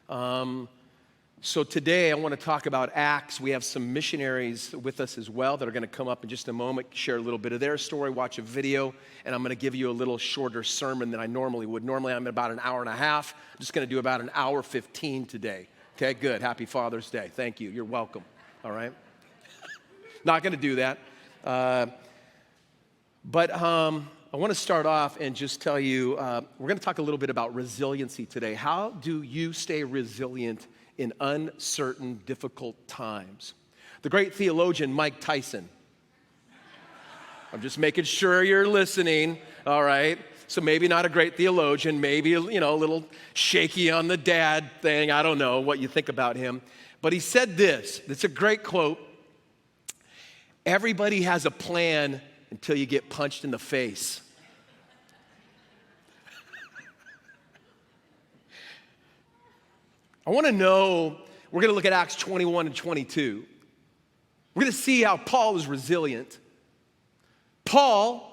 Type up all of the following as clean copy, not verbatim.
So today I want to talk about Acts. We have some missionaries with us as well that are going to come up in just a moment, share a little bit of their story, watch a video, and I'm going to give you a little shorter sermon than I normally would. Normally I'm at about an hour and a half. I'm just going to do about an hour 15 today. Okay, good. Happy Father's Day. Thank you. You're welcome. All right? Not going to do that. But I want to start off and just tell you, we're going to talk a little bit about resiliency today. How do you stay resilient in uncertain, difficult times? The great theologian Mike Tyson. I'm just making sure you're listening, all right? So maybe not a great theologian, maybe, a little shaky on the dad thing. I don't know what you think about him. But he said this. It's a great quote. Everybody has a plan until you get punched in the face. I want to know, we're going to look at Acts 21 and 22. We're going to see how Paul is resilient. Paul,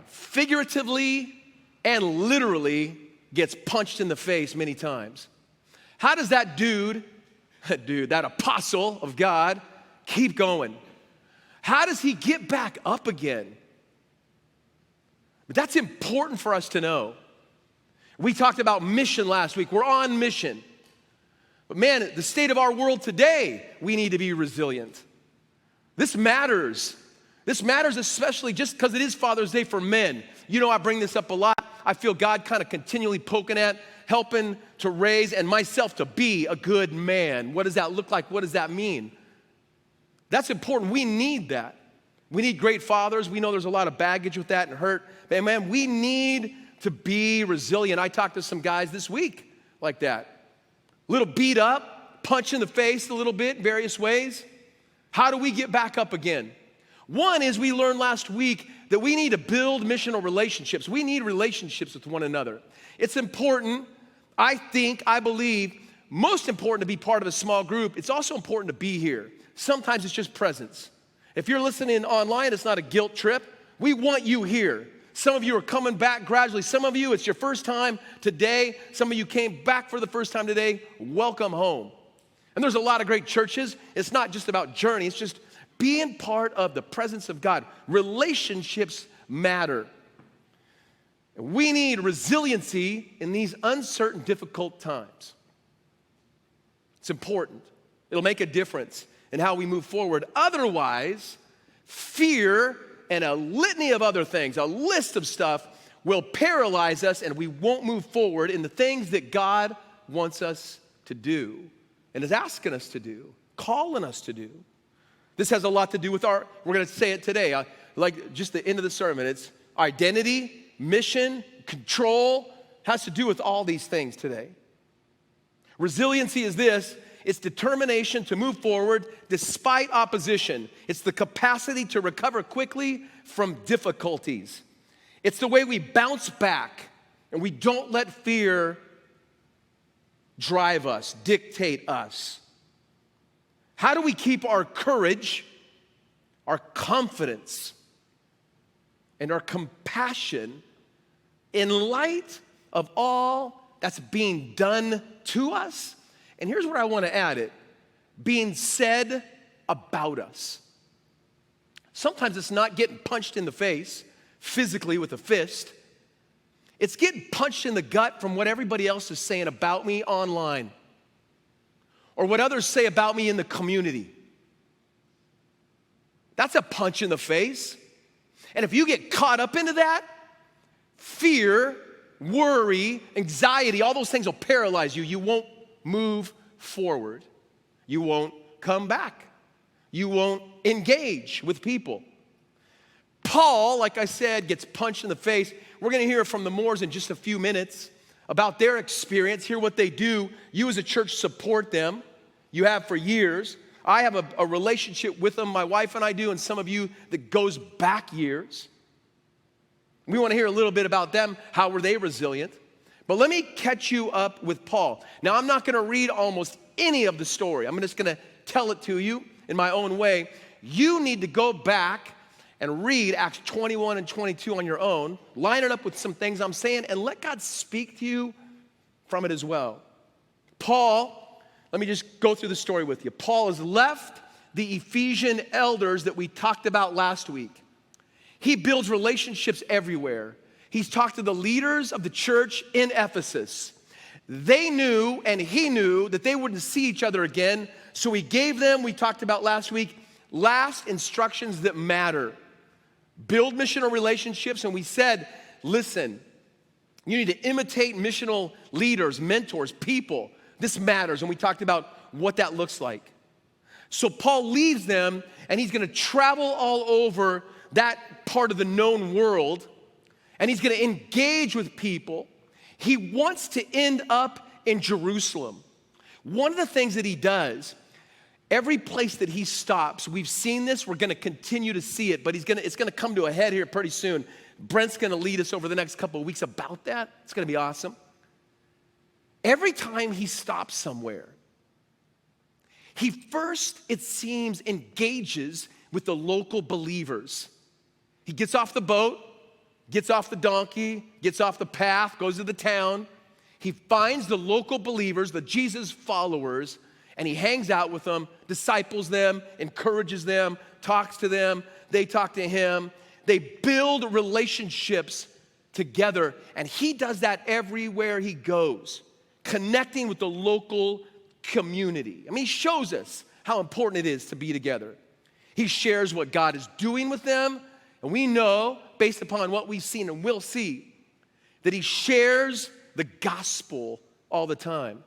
figuratively and literally, gets punched in the face many times. How does that that apostle of God, keep going? How does he get back up again? But that's important for us to know. We talked about mission last week. We're on mission. But man, the state of our world today, we need to be resilient. This matters. This matters especially just because it is Father's Day for men. I bring this up a lot. I feel God kind of continually poking at, helping to raise and myself to be a good man. What does that look like? What does that mean? That's important. We need that. We need great fathers. We know there's a lot of baggage with that and hurt. But man, we need to be resilient. I talked to some guys this week like that. A little beat up, punch in the face a little bit, various ways. How do we get back up again? One is we learned last week that we need to build missional relationships. We need relationships with one another. It's important, I believe, most important to be part of a small group. It's also important to be here. Sometimes it's just presence. If you're listening online, it's not a guilt trip. We want you here. Some of you are coming back gradually. Some of you, it's your first time today. Some of you came back for the first time today. Welcome home. And there's a lot of great churches. It's not just about journey. It's just being part of the presence of God. Relationships matter. We need resiliency in these uncertain, difficult times. It's important. It'll make a difference in how we move forward. Otherwise, fear and a litany of other things, a list of stuff, will paralyze us and we won't move forward in the things that God wants us to do and is asking us to do, calling us to do. This has a lot to do with we're going to say it today, like just the end of the sermon. It's identity, mission, control, has to do with all these things today. Resiliency is this. It's determination to move forward despite opposition. It's the capacity to recover quickly from difficulties. It's the way we bounce back and we don't let fear drive us, dictate us. How do we keep our courage, our confidence, and our compassion in light of all that's being done to us? And here's where I want to add it, being said about us. Sometimes it's not getting punched in the face physically with a fist. It's getting punched in the gut from what everybody else is saying about me online or what others say about me in the community. That's a punch in the face. And if you get caught up into that, fear, worry, anxiety, all those things will paralyze you. You won't move forward. You won't come back. You won't engage with people. Paul, like I said, gets punched in the face. We're going to hear from the Moores in just a few minutes about their experience, hear what they do. You as a church support them. You have for years. I have a relationship with them, my wife and I do, and some of you that goes back years. We want to hear a little bit about them. How were they resilient? But let me catch you up with Paul. Now, I'm not going to read almost any of the story. I'm just going to tell it to you in my own way. You need to go back and read Acts 21 and 22 on your own, line it up with some things I'm saying, and let God speak to you from it as well. Paul, let me just go through the story with you. Paul has left the Ephesian elders that we talked about last week. He builds relationships everywhere. He's talked to the leaders of the church in Ephesus. They knew and he knew that they wouldn't see each other again, so he gave them, we talked about last week, last instructions that matter. Build missional relationships, and we said, listen, you need to imitate missional leaders, mentors, people. This matters, and we talked about what that looks like. So Paul leaves them, and he's gonna travel all over that part of the known world, and he's gonna engage with people. He wants to end up in Jerusalem. One of the things that he does, every place that he stops, we've seen this, we're gonna continue to see it, but it's gonna come to a head here pretty soon. Brent's gonna lead us over the next couple of weeks about that. It's gonna be awesome. Every time he stops somewhere, he first, it seems, engages with the local believers. He gets off the boat, gets off the donkey, gets off the path, goes to the town. He finds the local believers, the Jesus followers, and he hangs out with them, disciples them, encourages them, talks to them. They talk to him. They build relationships together, and he does that everywhere he goes, connecting with the local community. I mean, he shows us how important it is to be together. He shares what God is doing with them, and we know, based upon what we've seen and will see, that he shares the gospel all the time.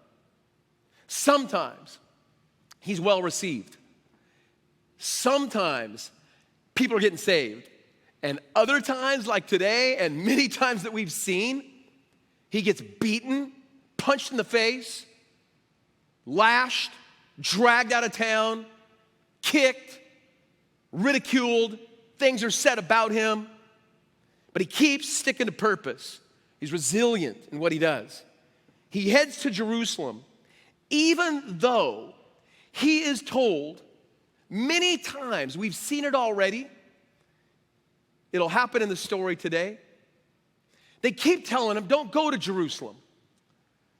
Sometimes he's well received. Sometimes people are getting saved. And other times, like today, and many times that we've seen, he gets beaten, punched in the face, lashed, dragged out of town, kicked, ridiculed. Things are said about him. But he keeps sticking to purpose. He's resilient in what he does. He heads to Jerusalem, even though he is told many times, we've seen it already, it'll happen in the story today. They keep telling him, don't go to Jerusalem.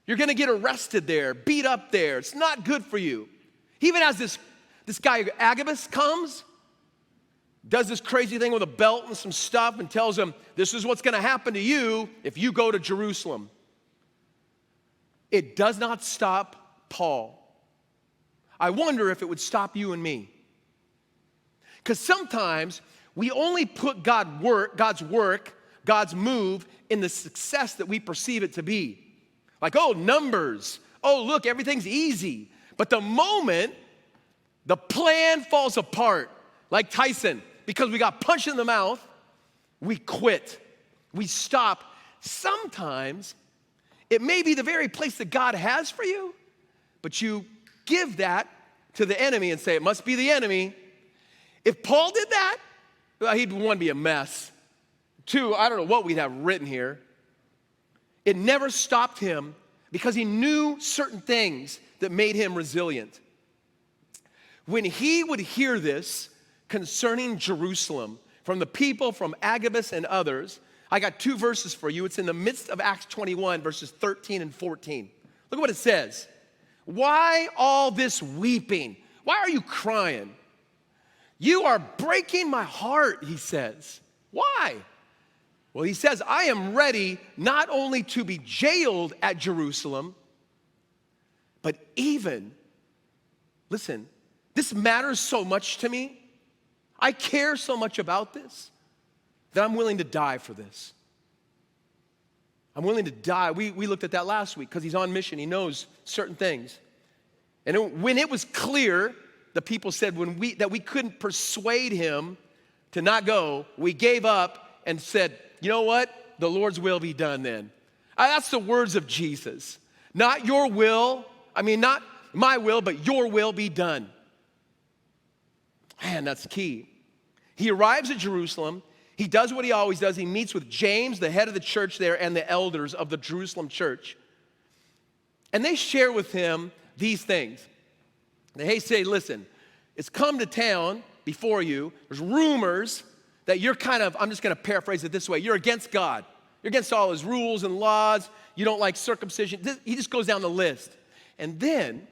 You're gonna get arrested there, beat up there. It's not good for you. He even has this guy, Agabus, comes, does this crazy thing with a belt and some stuff and tells him, this is what's gonna happen to you if you go to Jerusalem. It does not stop Paul. I wonder if it would stop you and me. Because sometimes we only put God's work, God's move in the success that we perceive it to be. Like, oh, numbers. Oh, look, everything's easy. But the moment the plan falls apart, like Tyson, because we got punched in the mouth, we quit. We stop. Sometimes it may be the very place that God has for you, but you give that to the enemy and say, it must be the enemy. If Paul did that, well, he'd, one, be a mess. Two, I don't know what we'd have written here. It never stopped him because he knew certain things that made him resilient. When he would hear this concerning Jerusalem from the people, from Agabus and others, I got two verses for you. It's in the midst of Acts 21, verses 13 and 14. Look at what it says. Why all this weeping? Why are you crying? You are breaking my heart, he says. Why? Well, he says, I am ready not only to be jailed at Jerusalem, but even, listen, this matters so much to me. I care so much about this that I'm willing to die for this. I'm willing to die. We looked at that last week because he's on mission. He knows certain things. And when it was clear, the people said that we couldn't persuade him to not go, we gave up and said, you know what? The Lord's will be done then. That's the words of Jesus. Not your will, not my will, but your will be done. Man, that's key. He arrives at Jerusalem. He does what he always does. He meets with James, the head of the church there, and the elders of the Jerusalem church. And they share with him these things. They say, listen, it's come to town before you. There's rumors that you're I'm just going to paraphrase it this way. You're against God. You're against all his rules and laws. You don't like circumcision. He just goes down the list. And then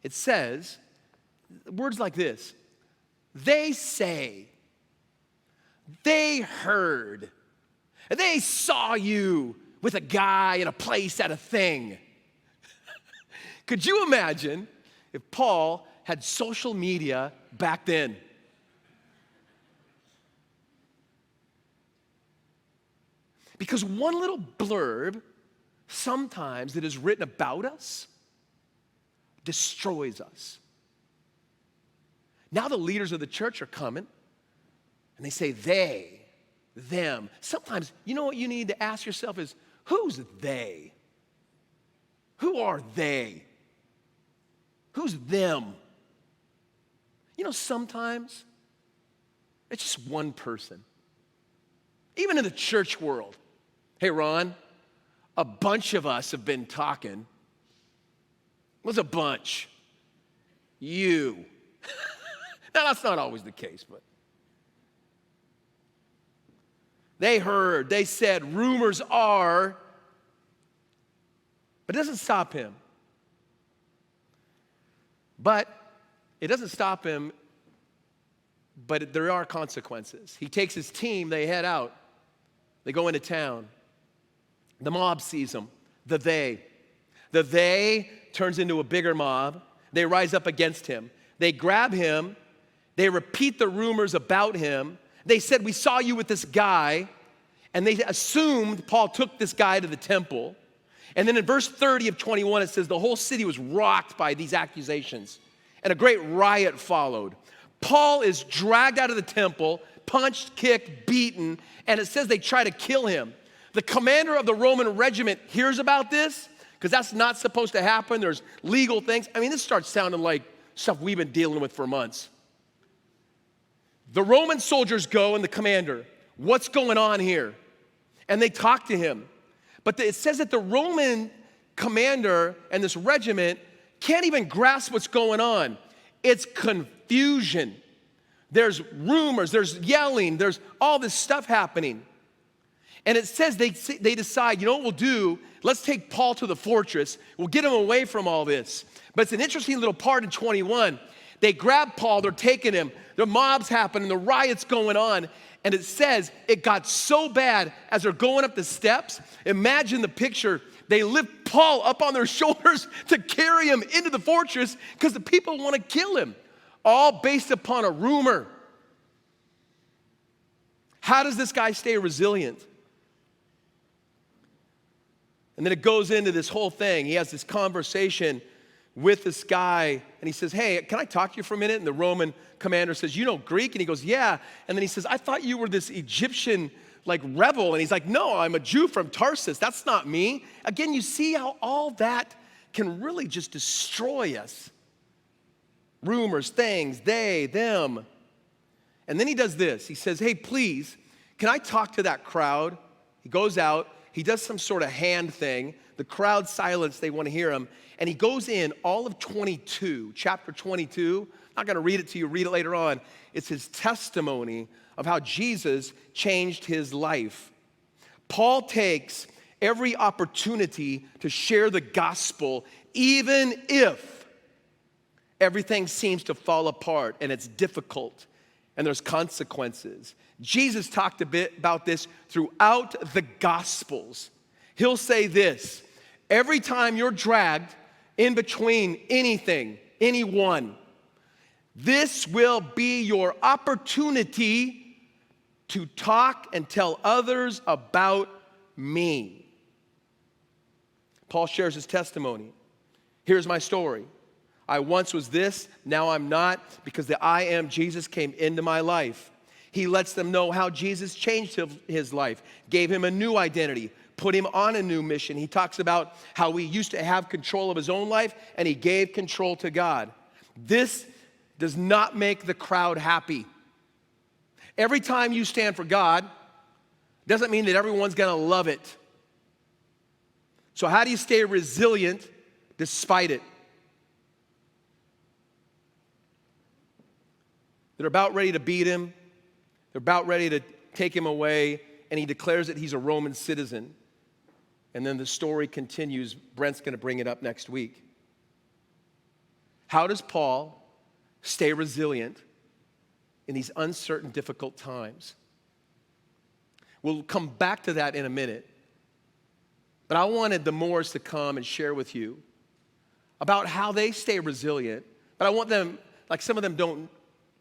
it says words like this: they say, they heard, they saw you with a guy in a place at a thing. Could you imagine if Paul had social media back then? Because one little blurb, sometimes that is written about us, destroys us. Now the leaders of the church are coming, and they say they, them. Sometimes, you know what you need to ask yourself is, who's they? Who are they? Who's them? You know, sometimes it's just one person. Even in the church world. Hey, Ron, a bunch of us have been talking. What's a bunch? You. Now, that's not always the case, but they heard, they said, rumors are, but it doesn't stop him. But it doesn't stop him, but there are consequences. He takes his team, they head out, they go into town. The mob sees them, the they turns into a bigger mob. They rise up against him. They grab him. They repeat the rumors about him. They said, we saw you with this guy. And they assumed Paul took this guy to the temple. And then in verse 30 of 21, it says the whole city was rocked by these accusations. And a great riot followed. Paul is dragged out of the temple, punched, kicked, beaten. And it says they try to kill him. The commander of the Roman regiment hears about this, because that's not supposed to happen. There's legal things. I mean, this starts sounding like stuff we've been dealing with for months. The Roman soldiers go and the commander, what's going on here? And they talk to him. But it says that the Roman commander and this regiment can't even grasp what's going on. It's confusion. There's rumors, there's yelling, there's all this stuff happening. And it says they decide, you know what we'll do? Let's take Paul to the fortress. We'll get him away from all this. But it's an interesting little part in 21. They grab Paul, they're taking him. The mob's happening, the riot's going on. And it says it got so bad as they're going up the steps. Imagine the picture. They lift Paul up on their shoulders to carry him into the fortress because the people want to kill him. All based upon a rumor. How does this guy stay resilient? And then it goes into this whole thing. He has this conversation with this guy, and he says, hey, can I talk to you for a minute? And the Roman commander says, you know Greek? And he goes, yeah. And then he says, I thought you were this Egyptian rebel. And he's like, no, I'm a Jew from Tarsus. That's not me. Again, you see how all that can really just destroy us. Rumors, things, they, them. And then he does this. He says, hey, please, can I talk to that crowd? He goes out. He does some sort of hand thing. The crowd silence, they want to hear him. And he goes in all of 22, chapter 22. I'm not going to read it to you, read it later on. It's his testimony of how Jesus changed his life. Paul takes every opportunity to share the gospel, even if everything seems to fall apart and it's difficult and there's consequences. Jesus talked a bit about this throughout the Gospels. He'll say this: every time you're dragged in between anything, anyone, this will be your opportunity to talk and tell others about me. Paul shares his testimony. Here's my story. I once was this, now I'm not, because the I am Jesus came into my life. He lets them know how Jesus changed his life, gave him a new identity, put him on a new mission. He talks about how he used to have control of his own life, and he gave control to God. This does not make the crowd happy. Every time you stand for God, doesn't mean that everyone's gonna love it. So how do you stay resilient despite it? They're about ready to beat him. They're about ready to take him away, and he declares that he's a Roman citizen. And then the story continues. Brent's going to bring it up next week. How does Paul stay resilient in these uncertain, difficult times? We'll come back to that in a minute. But I wanted the Moores to come and share with you about how they stay resilient. But I want them, like some of them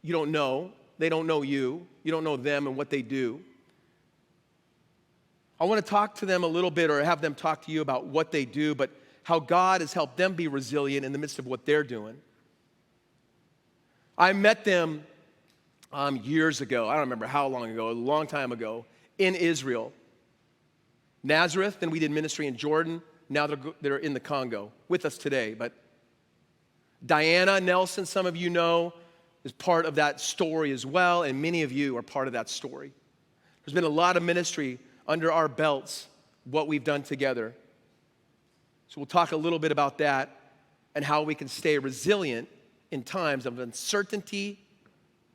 you don't know. They don't know you. You don't know them and what they do. I want to talk to them a little bit, or have them talk to you about what they do, but how God has helped them be resilient in the midst of what they're doing. I met them years ago. I don't remember how long ago, a long time ago, in Israel. Nazareth, then we did ministry in Jordan. Now they're in the Congo with us today. But Diana Nelson, some of you know, is part of that story as well, and many of you are part of that story. There's been a lot of ministry under our belts, what we've done together. So we'll talk a little bit about that and how we can stay resilient in times of uncertainty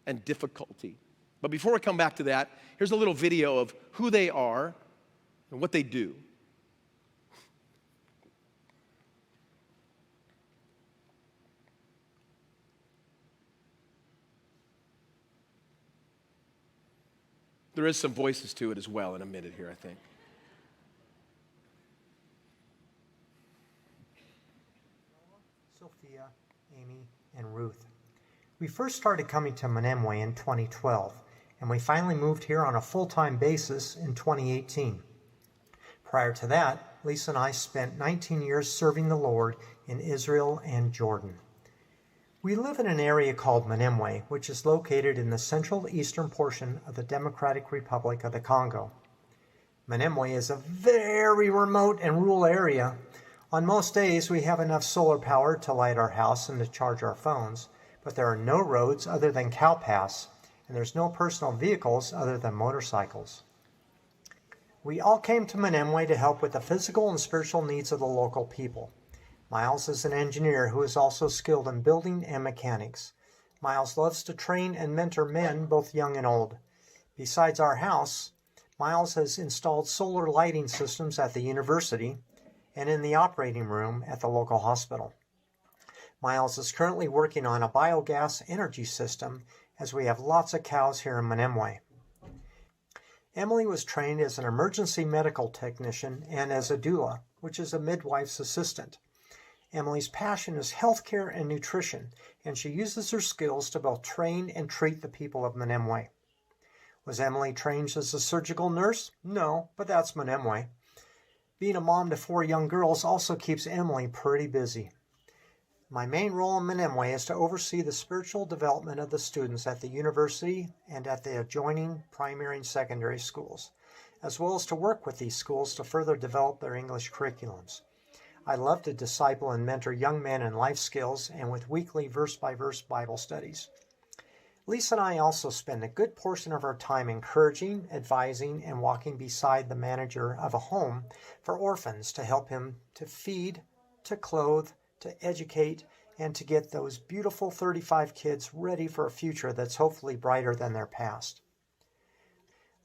and difficulty. But before we come back to that, here's a little video of who they are and what they do. There is some voices to it as well in a minute here, I think. Sophia, Amy, and Ruth. We first started coming to Menemwe in 2012, and we finally moved here on a full-time basis in 2018. Prior to that, Lisa and I spent 19 years serving the Lord in Israel and Jordan. We live in an area called Menemwe, which is located in the central eastern portion of the Democratic Republic of the Congo. Menemwe is a very remote and rural area. On most days, we have enough solar power to light our house and to charge our phones, but there are no roads other than cow paths, and there's no personal vehicles other than motorcycles. We all came to Menemwe to help with the physical and spiritual needs of the local people. Miles is an engineer who is also skilled in building and mechanics. Miles loves to train and mentor men, both young and old. Besides our house, Miles has installed solar lighting systems at the university and in the operating room at the local hospital. Miles is currently working on a biogas energy system, as we have lots of cows here in Menemwe. Emily was trained as an emergency medical technician and as a doula, which is a midwife's assistant. Emily's passion is healthcare and nutrition, and she uses her skills to both train and treat the people of Menemwe. Was Emily trained as a surgical nurse? No, but that's Menemwe. Being a mom to 4 young girls also keeps Emily pretty busy. My main role in Menemwe is to oversee the spiritual development of the students at the university and at the adjoining primary and secondary schools, as well as to work with these schools to further develop their English curriculums. I love to disciple and mentor young men in life skills and with weekly verse-by-verse Bible studies. Lisa and I also spend a good portion of our time encouraging, advising, and walking beside the manager of a home for orphans to help him to feed, to clothe, to educate, and to get those beautiful 35 kids ready for a future that's hopefully brighter than their past.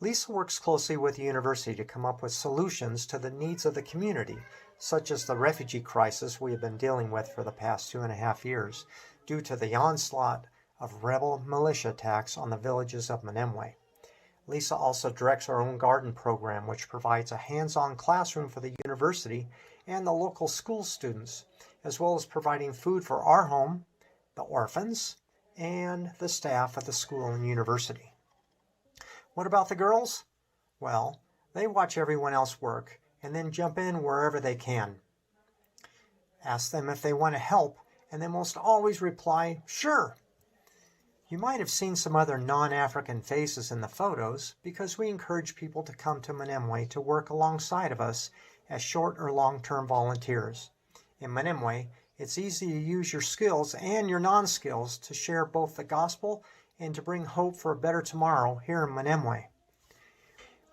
Lisa works closely with the university to come up with solutions to the needs of the community, such as the refugee crisis we have been dealing with for the past 2.5 years, due to the onslaught of rebel militia attacks on the villages of Menemwe. Lisa also directs our own garden program, which provides a hands-on classroom for the university and the local school students, as well as providing food for our home, the orphans, and the staff at the school and university. What about the girls? Well, they watch everyone else work and then jump in wherever they can. Ask them if they want to help, and they most always reply, "Sure." You might have seen some other non-African faces in the photos because we encourage people to come to Menemwe to work alongside of us as short or long-term volunteers. In Menemwe, it's easy to use your skills and your non-skills to share both the gospel and to bring hope for a better tomorrow here in Menemwe.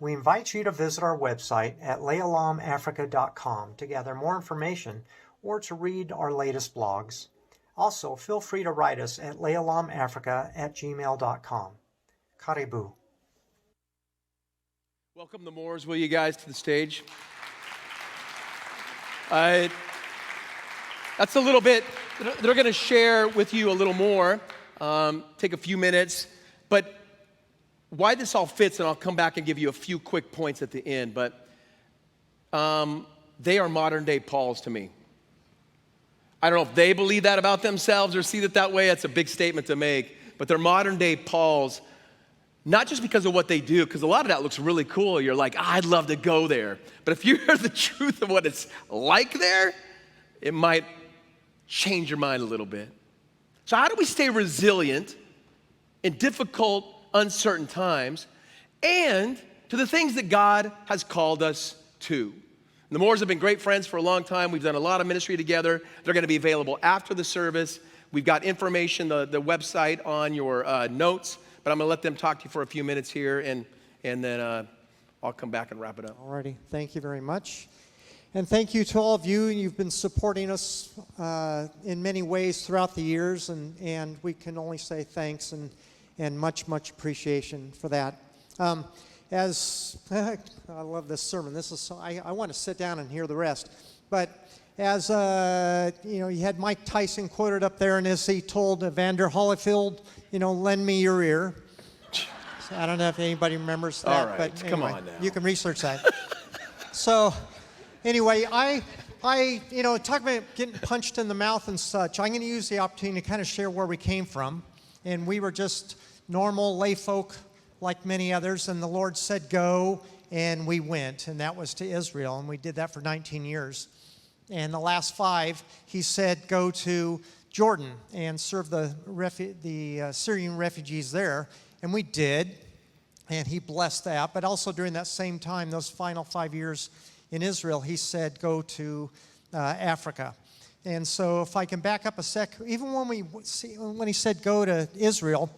We invite you to visit our website at lealamafrica.com to gather more information or to read our latest blogs. Also, feel free to write us at lealamafrica@gmail.com. Karibu. Welcome the Moores, will you guys, to the stage? That's a little bit they're going to share with you a little more, take a few minutes. But why this all fits, and I'll come back and give you a few quick points at the end, but they are modern day Pauls to me. I don't know if they believe that about themselves or see it that way. That's a big statement to make. But they're modern day Pauls, not just because of what they do, because a lot of that looks really cool. You're like, I'd love to go there. But if you hear the truth of what it's like there, it might change your mind a little bit. So how do we stay resilient in difficult, uncertain times and to the things that God has called us to? The Moores have been great friends for a long time. We've done a lot of ministry together. They're going to be available after the service. We've got information, the website on your notes, but I'm going to let them talk to you for a few minutes here, and then I'll come back and wrap it up. Alrighty, thank you very much. And thank you to all of you. You've been supporting us in many ways throughout the years, and we can only say thanks and much, much appreciation for that. As I love this sermon. This is so, I want to sit down and hear the rest. But as you had Mike Tyson quoted up there, and as he told Evander Holyfield, lend me your ear. So I don't know if anybody remembers that. All right, but anyway, come on now. You can research that. So anyway, I talk about getting punched in the mouth and such. I'm going to use the opportunity to kind of share where we came from, and we were just normal lay folk like many others, and the Lord said go, and we went, and that was to Israel, and we did that for 19 years. And the last 5, he said go to Jordan and serve the Syrian refugees there, and we did, and he blessed that. But also during that same time, those final 5 years in Israel, he said go to Africa. And so if I can back up a sec, even when he said go to Israel,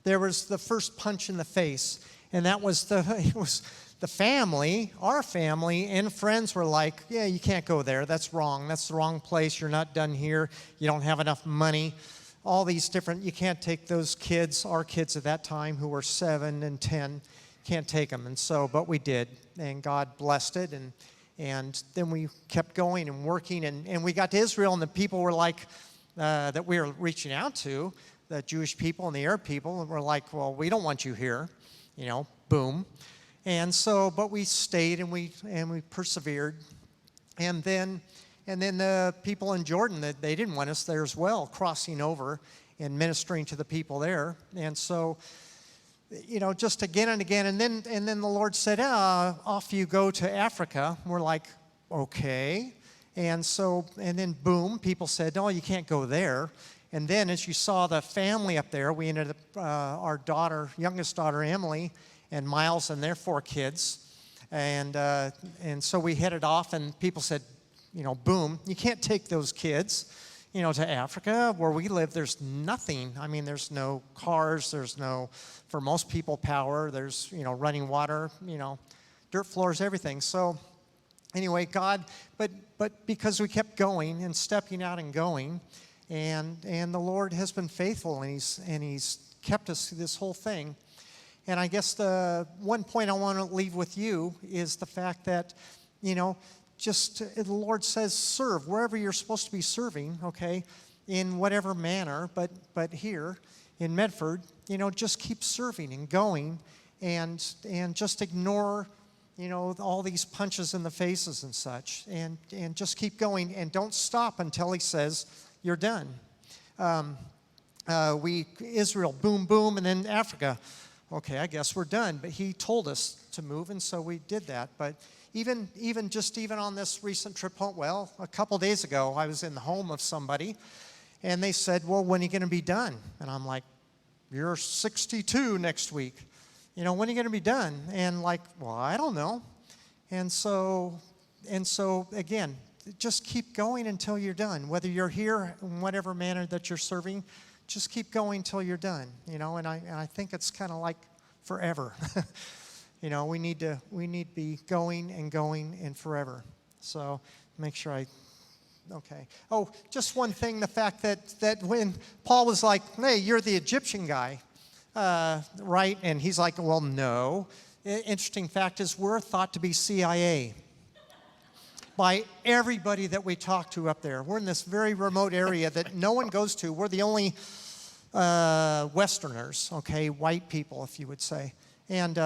there was the first punch in the face, and that was the family, our family and friends were like, yeah, you can't go there. That's wrong. That's the wrong place. You're not done here. You don't have enough money. All these different, you can't take those kids, our kids at that time who were 7 and 10, can't take them. And so, but we did, and God blessed it, and then we kept going and working, and we got to Israel, and the people were like, that we were reaching out to, the Jewish people and the Arab people, and we're like, well, we don't want you here, boom. And so, but we stayed and we persevered. And then the people in Jordan, they didn't want us there as well, crossing over and ministering to the people there. And so, just again and again. And then the Lord said, off you go to Africa. We're like, okay. And then boom, people said, no, you can't go there. And then as you saw the family up there, we ended up, our youngest daughter, Emily, and Miles and their 4 kids. And so we headed off, and people said, boom, you can't take those kids, to Africa. Where we live, there's nothing. I mean, there's no cars, there's no, for most people, power. There's, running water, dirt floors, everything. So anyway, God, but because we kept going and stepping out and going, and the Lord has been faithful, and He's kept us through this whole thing. And I guess the one point I want to leave with you is the fact that, just the Lord says serve wherever you're supposed to be serving, okay, in whatever manner. But here in Medford, just keep serving and going, and just ignore, all these punches in the faces and such, and just keep going, and don't stop until He says you're done. Israel, boom, boom, and then Africa. Okay, I guess we're done. But He told us to move, and so we did that. But even on this recent trip home, well, a couple days ago, I was in the home of somebody, and they said, well, when are you going to be done? And I'm like, you're 62 next week. When are you going to be done? And like, well, I don't know. And so again, just keep going until you're done. Whether you're here in whatever manner that you're serving, just keep going until you're done. And I think it's kind of like forever. We need to be going and forever. So make sure okay. Oh, just one thing, the fact that when Paul was like, hey, you're the Egyptian guy, right? And he's like, well, no. Interesting fact is we're thought to be CIA. by everybody that we talk to up there. We're in this very remote area that no one goes to. We're the only Westerners, okay, white people, if you would say. And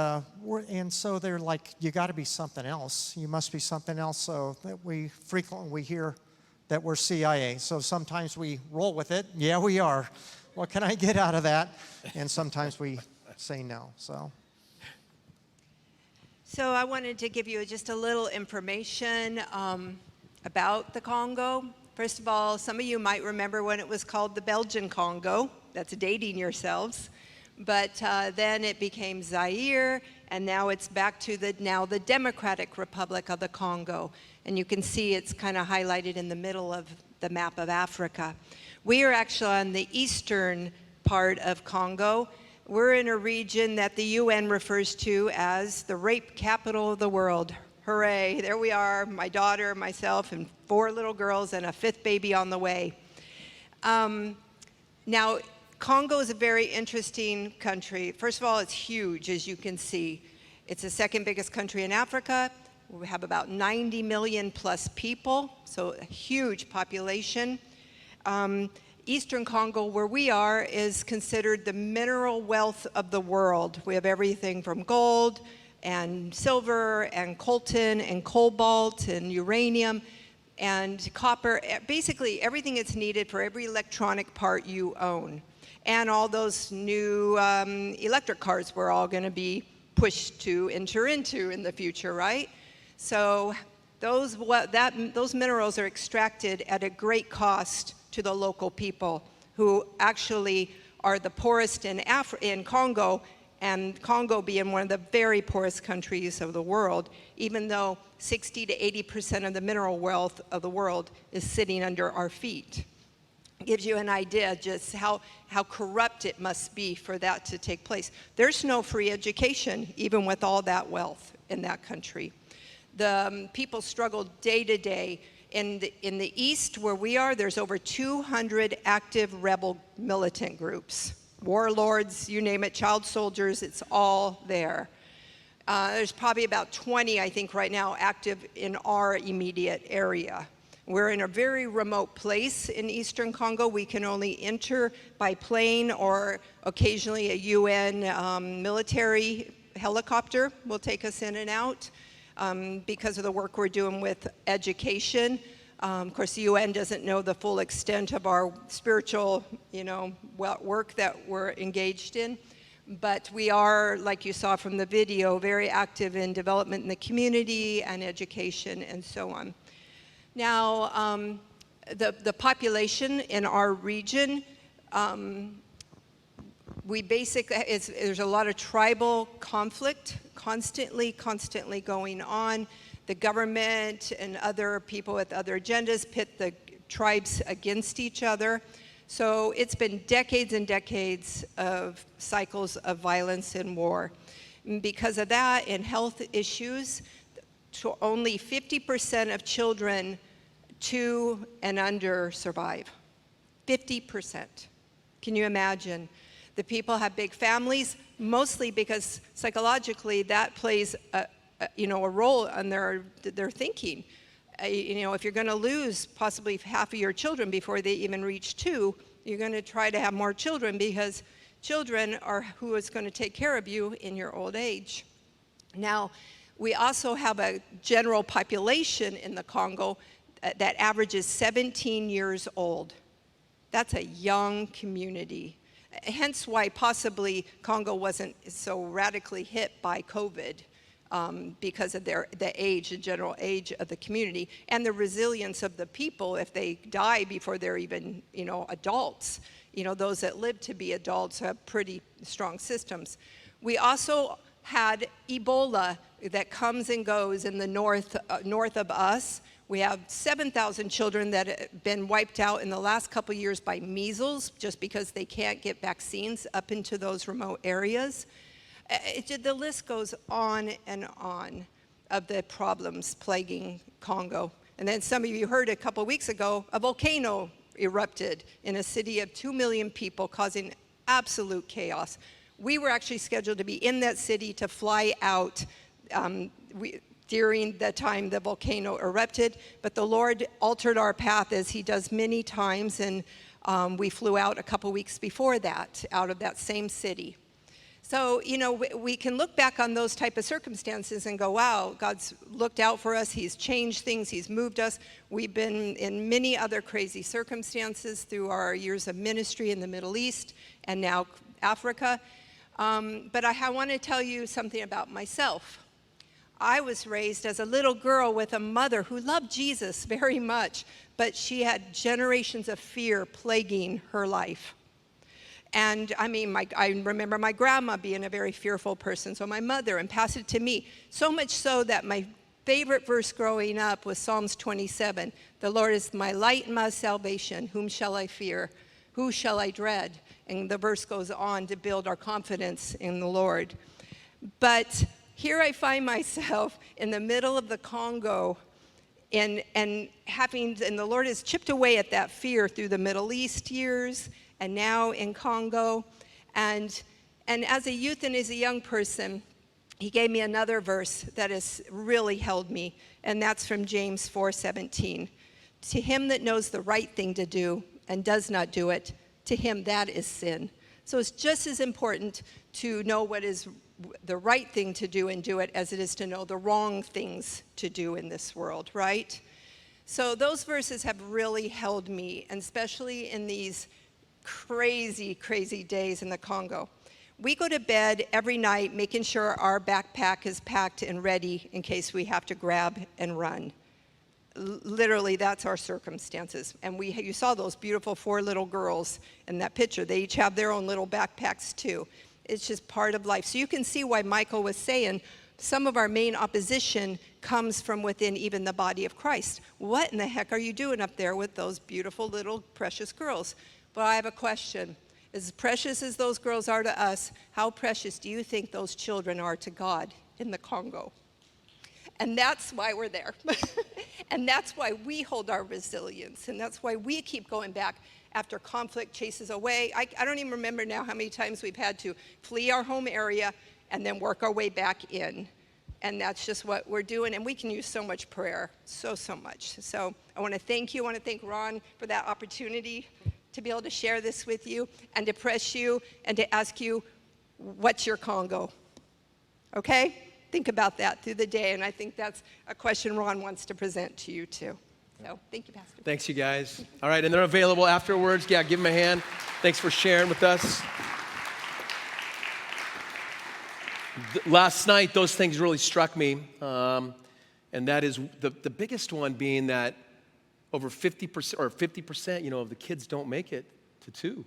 so they're like, you got to be something else. You must be something else. So that we frequently hear that we're CIA. So sometimes we roll with it. Yeah, we are. What can I get out of that? And sometimes we say no. So I wanted to give you just a little information about the Congo. First of all, some of you might remember when it was called the Belgian Congo. That's dating yourselves. But then it became Zaire, and now it's back to the Democratic Republic of the Congo. And you can see it's kind of highlighted in the middle of the map of Africa. We are actually on the eastern part of Congo. We're in a region that the UN refers to as the rape capital of the world. Hooray, there we are, my daughter, myself, and 4 little girls and a 5th baby on the way. Now, Congo is a very interesting country. First of all, it's huge, as you can see. It's the 2nd biggest country in Africa. We have about 90 million plus people, so a huge population. Eastern Congo, where we are, is considered the mineral wealth of the world. We have everything from gold and silver and coltan and cobalt and uranium and copper, basically everything that's needed for every electronic part you own. And all those new electric cars we're all going to be pushed to enter into in the future, right? So those minerals are extracted at a great cost to the local people, who actually are the poorest in Congo, and Congo being one of the very poorest countries of the world, even though 60 to 80% of the mineral wealth of the world is sitting under our feet. It gives you an idea just how corrupt it must be for that to take place. There's no free education, even with all that wealth in that country. The people struggle day to day. In the east, where we are, there's over 200 active rebel militant groups. Warlords, you name it, child soldiers, it's all there. There's probably about 20, I think, right now active in our immediate area. We're in a very remote place in eastern Congo. We can only enter by plane, or occasionally a UN military helicopter will take us in and out. Because of the work we're doing with education. Of course, the UN doesn't know the full extent of our spiritual, work that we're engaged in. But we are, like you saw from the video, very active in development in the community and education and so on. Now, the population in our region, there's a lot of tribal conflict constantly going on. The government and other people with other agendas pit the tribes against each other. So it's been decades and decades of cycles of violence and war. And because of that, and health issues, only 50% of children 2 and under survive. 50%. Can you imagine? The people have big families, mostly because psychologically that plays a role in their thinking. If you're going to lose possibly half of your children before they even reach 2, you're going to try to have more children, because children are who is going to take care of you in your old age. Now, we also have a general population in the Congo that averages 17 years old. That's a young community. Hence why possibly Congo wasn't so radically hit by COVID, because of the general age of the community, and the resilience of the people. If they die before they're even, adults, those that live to be adults have pretty strong systems. We also had Ebola that comes and goes in the north of us. We have 7,000 children that have been wiped out in the last couple of years by measles, just because they can't get vaccines up into those remote areas. The list goes on and on of the problems plaguing Congo. And then some of you heard a couple of weeks ago, a volcano erupted in a city of 2 million people, causing absolute chaos. We were actually scheduled to be in that city to fly out during the time the volcano erupted, but the Lord altered our path as he does many times, and we flew out a couple weeks before that, out of that same city. So, you know, we can look back on those type of circumstances and go, wow, God's looked out for us, he's changed things, he's moved us. We've been in many other crazy circumstances through our years of ministry in the Middle East and now Africa. But I want to tell you something about myself. I was raised as a little girl with a mother who loved Jesus very much, but she had generations of fear plaguing her life. And I mean, I remember my grandma being a very fearful person, so my mother, and passed it to me. So much so that my favorite verse growing up was Psalms 27. The Lord is my light and my salvation. Whom shall I fear? Who shall I dread? And the verse goes on to build our confidence in the Lord. But here I find myself in the middle of the Congo, and the Lord has chipped away at that fear through the Middle East years, and now in Congo. And as a youth and as a young person, he gave me another verse that has really held me, and that's from James 4:17. To him that knows the right thing to do and does not do it, to him that is sin. So it's just as important to know what is the right thing to do and do it as it is to know the wrong things to do in this world, right? So those verses have really held me, and especially in these crazy, crazy days in the Congo. We go to bed every night making sure our backpack is packed and ready in case we have to grab and run. Literally, that's our circumstances. And you saw those beautiful 4 little girls in that picture. They each have their own little backpacks too. It's just part of life. So you can see why Michael was saying some of our main opposition comes from within even the body of Christ. What in the heck are you doing up there with those beautiful little precious girls? But I have a question. As precious as those girls are to us, how precious do you think those children are to God in the Congo? And that's why we're there. And that's why we hold our resilience. And that's why we keep going back after conflict chases away. I don't even remember now how many times we've had to flee our home area and then work our way back in. And that's just what we're doing. And we can use so much prayer, so much. So I want to thank you. I want to thank Ron for that opportunity to be able to share this with you and to press you and to ask you, what's your Congo? Okay? Think about that through the day. And I think that's a question Ron wants to present to you too. So thank you, Pastor. Thanks, you guys. All right, and they're available afterwards. Yeah, give them a hand. Thanks for sharing with us. Last night, those things really struck me, and that is the biggest one being that over 50% or 50%, of the kids don't make it to 2.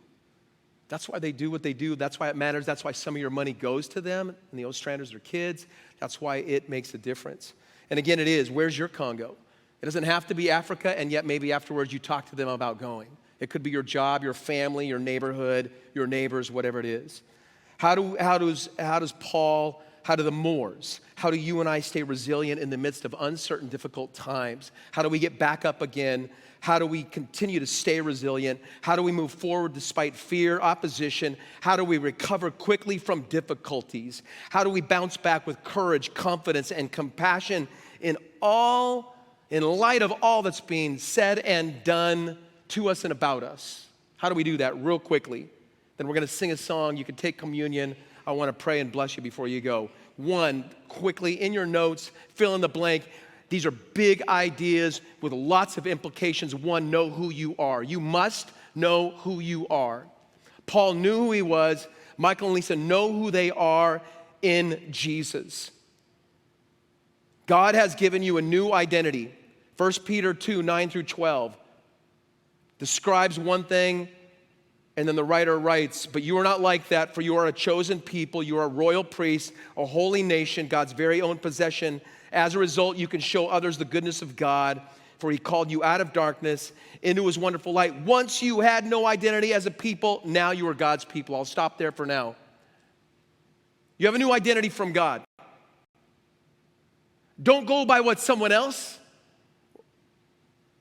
That's why they do what they do. That's why it matters. That's why some of your money goes to them, and the Ostranders are kids. That's why it makes a difference. And again, it is, where's your Congo? It doesn't have to be Africa, and yet maybe afterwards you talk to them about going. It could be your job, your family, your neighborhood, your neighbors, whatever it is. How do Paul, how do the Moors, how do you and I stay resilient in the midst of uncertain, difficult times? How do we get back up again? How do we continue to stay resilient? How do we move forward despite fear, opposition? How do we recover quickly from difficulties? How do we bounce back with courage, confidence, and compassion in light of all that's being said and done to us and about us? How do we do that real quickly? Then we're going to sing a song. You can take communion. I want to pray and bless you before you go. 1, quickly, in your notes, fill in the blank. These are big ideas with lots of implications. 1, know who you are. You must know who you are. Paul knew who he was. Michael and Lisa know who they are in Jesus. God has given you a new identity. 1 Peter 2, 9 through 12 describes one thing, and then the writer writes, but you are not like that, for you are a chosen people, you are a royal priest, a holy nation, God's very own possession. As a result, you can show others the goodness of God, for he called you out of darkness into his wonderful light. Once you had no identity as a people, now you are God's people. I'll stop there for now. You have a new identity from God. Don't go by what someone else,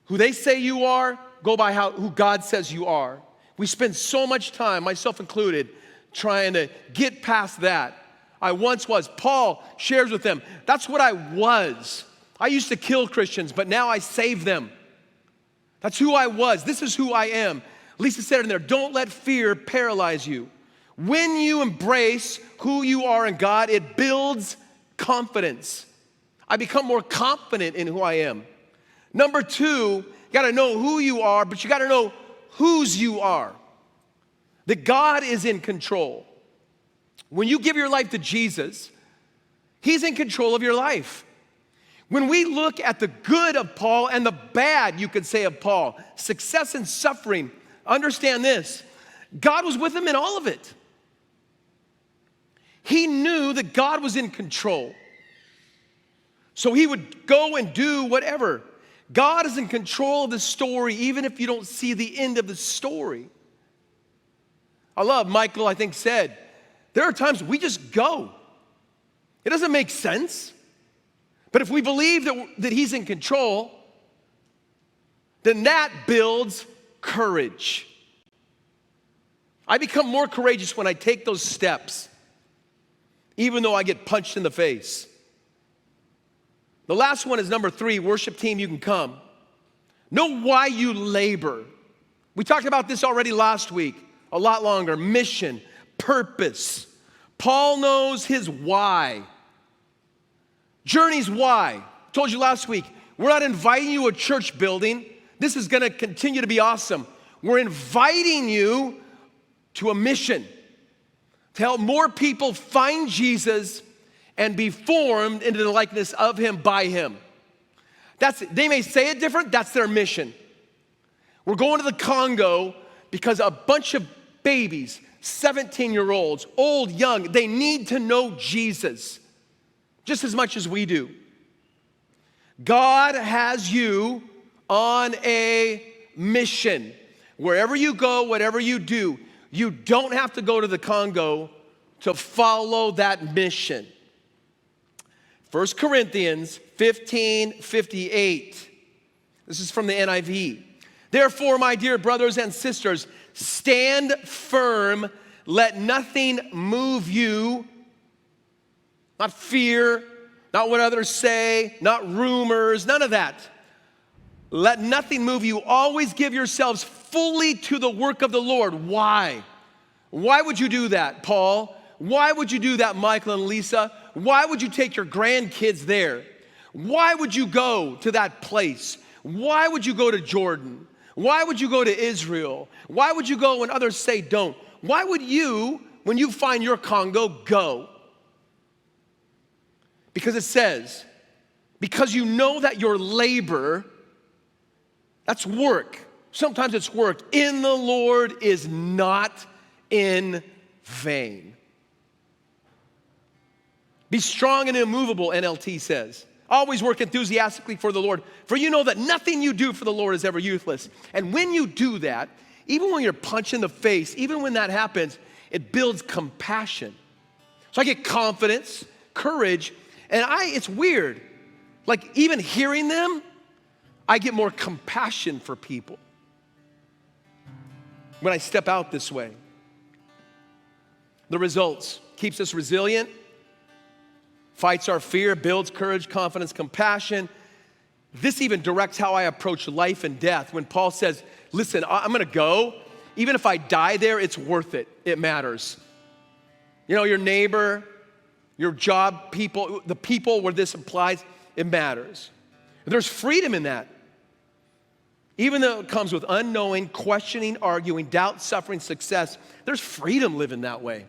who they say you are, go by who God says you are. We spend so much time, myself included, trying to get past that. I once was. Paul shares with them, that's what I was. I used to kill Christians, but now I save them. That's who I was. This is who I am. Lisa said in there, don't let fear paralyze you. When you embrace who you are in God, it builds confidence. I become more confident in who I am. Number two, you gotta know who you are, but you gotta know whose you are. That God is in control. When you give your life to Jesus, He's in control of your life. When we look at the good of Paul and the bad, you could say, of Paul, success and suffering, understand this, God was with him in all of it. He knew that God was in control. So he would go and do whatever. God is in control of the story, even if you don't see the end of the story. I love Michael, I think, said, there are times we just go. It doesn't make sense. But if we believe that He's in control, then that builds courage. I become more courageous when I take those steps, even though I get punched in the face. The last one is number 3, worship team, you can come. Know why you labor. We talked about this already last week, a lot longer. Mission, purpose. Paul knows his why. Journey's why. I told you last week, we're not inviting you to a church building. This is gonna continue to be awesome. We're inviting you to a mission to help more people find Jesus and be formed into the likeness of Him by Him. They may say it different, that's their mission. We're going to the Congo because a bunch of babies, 17-year-olds, old, young, they need to know Jesus just as much as we do. God has you on a mission. Wherever you go, whatever you do, you don't have to go to the Congo to follow that mission. 1 Corinthians 15:58. This is from the NIV. Therefore, my dear brothers and sisters, stand firm. Let nothing move you. Not fear, not what others say, not rumors, none of that. Let nothing move you. Always give yourselves fully to the work of the Lord. Why? Why would you do that, Paul? Why would you do that, Michael and Lisa? Why would you take your grandkids there? Why would you go to that place? Why would you go to Jordan? Why would you go to Israel? Why would you go when others say don't? Why would you, when you find your Congo, go? Because it says, because you know that your labor, that's work. Sometimes it's work. In the Lord is not in vain. Be strong and immovable, NLT says. Always work enthusiastically for the Lord, for you know that nothing you do for the Lord is ever useless. And when you do that, even when you're punched in the face, even when that happens, it builds compassion. So I get confidence, courage, and it's weird. Like even hearing them, I get more compassion for people when I step out this way. The results keeps us resilient, fights our fear, builds courage, confidence, compassion. This even directs how I approach life and death. When Paul says, listen, I'm gonna go, even if I die there, it's worth it, it matters. You know, your neighbor, your job people, the people where this applies, it matters. There's freedom in that. Even though it comes with unknowing, questioning, arguing, doubt, suffering, success, there's freedom living that way.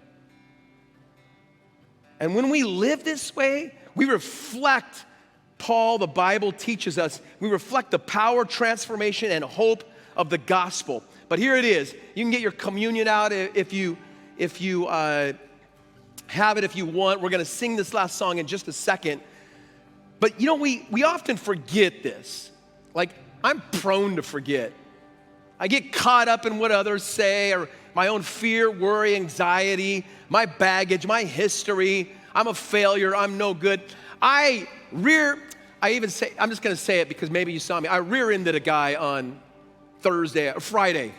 And when we live this way, we reflect, Paul, the Bible teaches us, we reflect the power, transformation, and hope of the gospel. But here it is. You can get your communion out if you have it if you want. We're going to sing this last song in just a second. But you know, we often forget this. Like, I'm prone to forget. I get caught up in what others say or my own fear, worry, anxiety, my baggage, my history. I'm a failure. I'm no good. I'm just going to say it because maybe you saw me. I rear-ended a guy on Friday.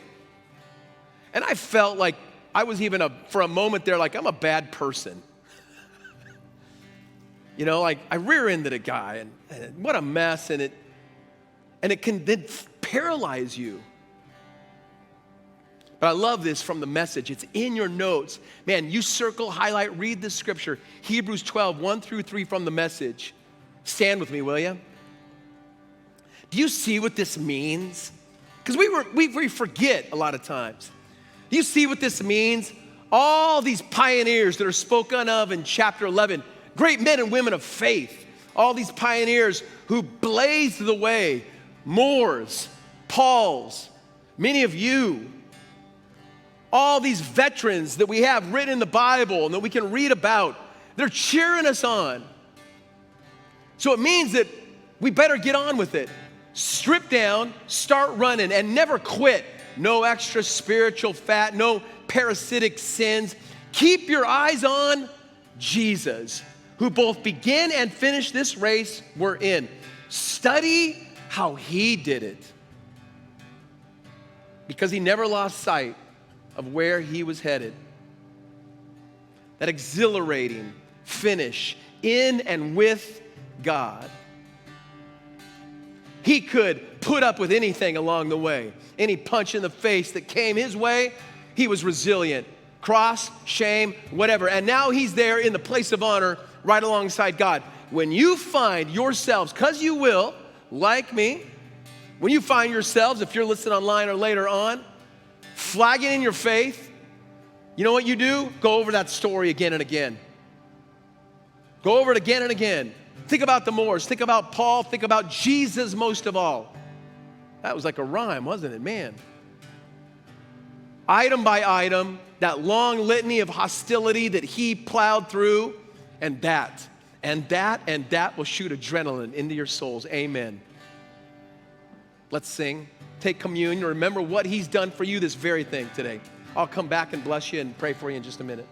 And I felt like I was even for a moment there, like I'm a bad person. You know, like I rear-ended a guy, and what a mess, and it can then paralyze you. But I love this from the Message. It's in your notes. Man, you circle, highlight, read this scripture. Hebrews 12, 1-3 from the Message. Stand with me, will you? Do you see what this means? Because we forget a lot of times. Do you see what this means? All these pioneers that are spoken of in chapter 11, great men and women of faith, all these pioneers who blazed the way, Moores, Pauls, many of you, all these veterans that we have written in the Bible and that we can read about, they're cheering us on. So it means that we better get on with it. Strip down, start running, and never quit. No extra spiritual fat, no parasitic sins. Keep your eyes on Jesus, who both began and finished this race we're in. Study how he did it, because he never lost sight of where he was headed. That exhilarating finish in and with God. He could put up with anything along the way. Any punch in the face that came his way, he was resilient. Cross, shame, whatever. And now he's there in the place of honor right alongside God. When you find yourselves, because you will, like me, when you find yourselves, if you're listening online or later on, flagging in your faith, you know what you do? Go over that story again and again. Go over it again and again. Think about the Moors. Think about Paul. Think about Jesus most of all. That was like a rhyme, wasn't it? Man. Item by item, that long litany of hostility that he plowed through, and that will shoot adrenaline into your souls. Amen. Let's sing. Take communion. Remember what he's done for you, this very thing today. I'll come back and bless you and pray for you in just a minute.